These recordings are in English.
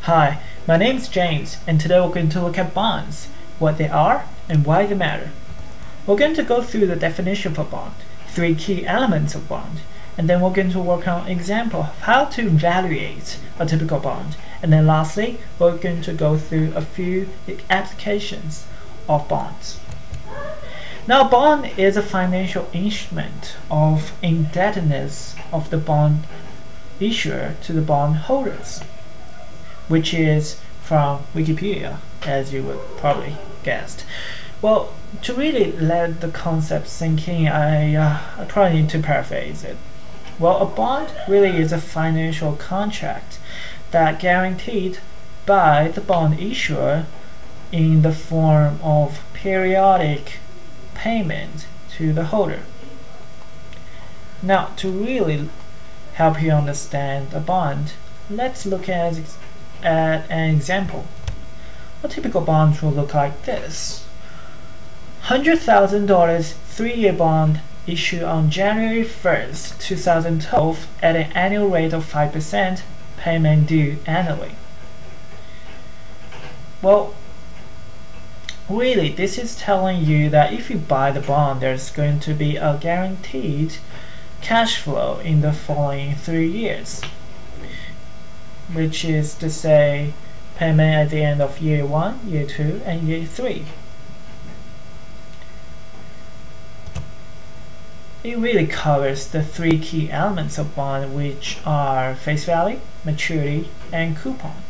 Hi, my name is James, and today we're going to look at bonds, what they are and why they matter. We're going to go through the definition of a bond, 3 key elements of bond, and then we're going to work on an example of how to evaluate a typical bond. And then lastly, we're going to go through a few applications of bonds. Now, a bond is a financial instrument of indebtedness of the bond issuer to the bond holders, which is from Wikipedia, as you would probably guessed. Well, to really let the concept sink in, I probably need to paraphrase it. Well, a bond really is a financial contract that guaranteed by the bond issuer in the form of periodic payment to the holder. Now, to really help you understand a bond, let's look at an example. A typical bond will look like this. $100,000 3-year bond issued on January 1st, 2012 at an annual rate of 5%, payment due annually. Well, really, this is telling you that if you buy the bond, there's going to be a guaranteed cash flow in the following 3 years, which is to say payment at the end of year 1, year 2, and year 3. It really covers the 3 key elements of bond, which are face value, maturity, and coupon.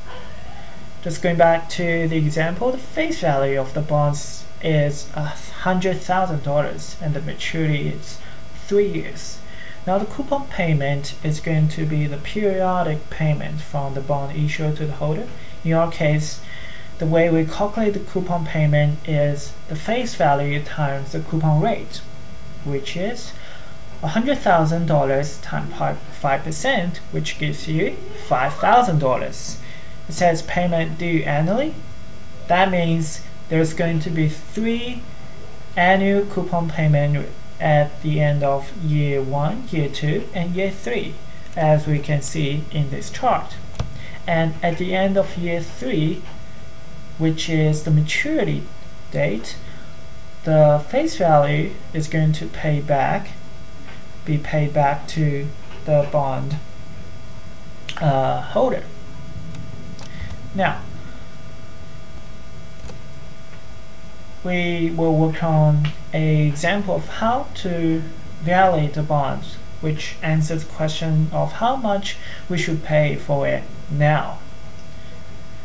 Just going back to the example, the face value of the bonds is $100,000 and the maturity is 3 years. Now the coupon payment is going to be the periodic payment from the bond issuer to the holder. In our case, the way we calculate the coupon payment is the face value times the coupon rate, which is $100,000 times 5%, which gives you $5,000. It says payment due annually. That means there's going to be 3 annual coupon payment at the end of year 1, year 2, and year 3, as we can see in this chart. And at the end of year 3, which is the maturity date, the face value is going to be paid back to the bond holder. Now, we will work on an example of how to evaluate a bond, which answers the question of how much we should pay for it now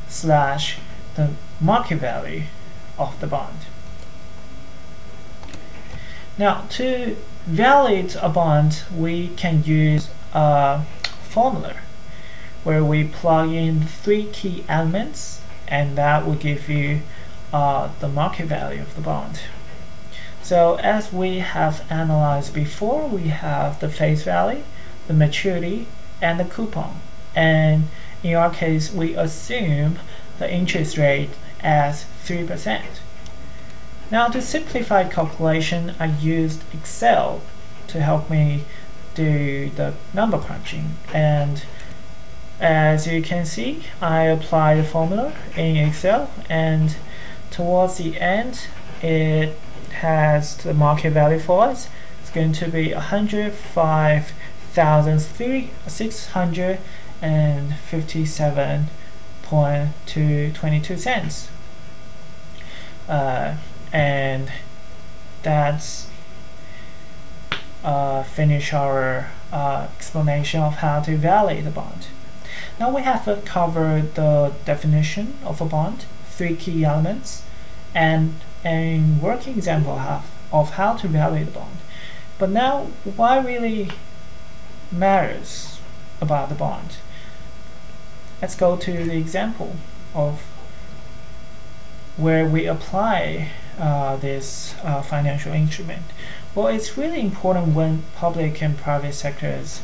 / the market value of the bond. Now, to evaluate a bond, we can use a formula where we plug in 3 key elements, and that will give you the market value of the bond. So as we have analyzed before, we have the face value, the maturity, and the coupon. And in our case, we assume the interest rate as 3%. Now, to simplify calculation, I used Excel to help me do the number crunching. And as you can see, I apply the formula in Excel, and towards the end, it has the market value for us. It's going to be $105,657.22. And that's finish our explanation of how to evaluate the bond. Now we have covered the definition of a bond, 3 key elements, and a working example of how to evaluate the bond. But now, why really matters about the bond? Let's go to the example of where we apply this financial instrument. Well, it's really important when public and private sectors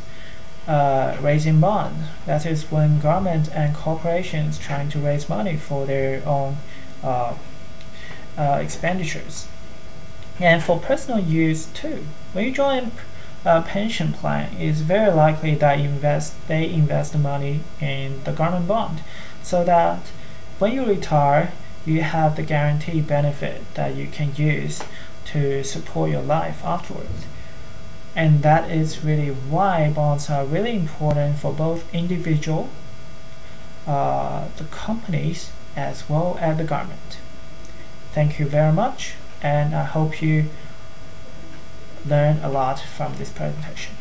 raising bonds. That is when government and corporations trying to raise money for their own expenditures. And for personal use too. When you join pension plan, it's very likely that they invest the money in the government bond, so that when you retire, you have the guaranteed benefit that you can use to support your life afterwards. And that is really why bonds are really important for both individual, the companies, as well as the government. Thank you very much, and I hope you learn a lot from this presentation.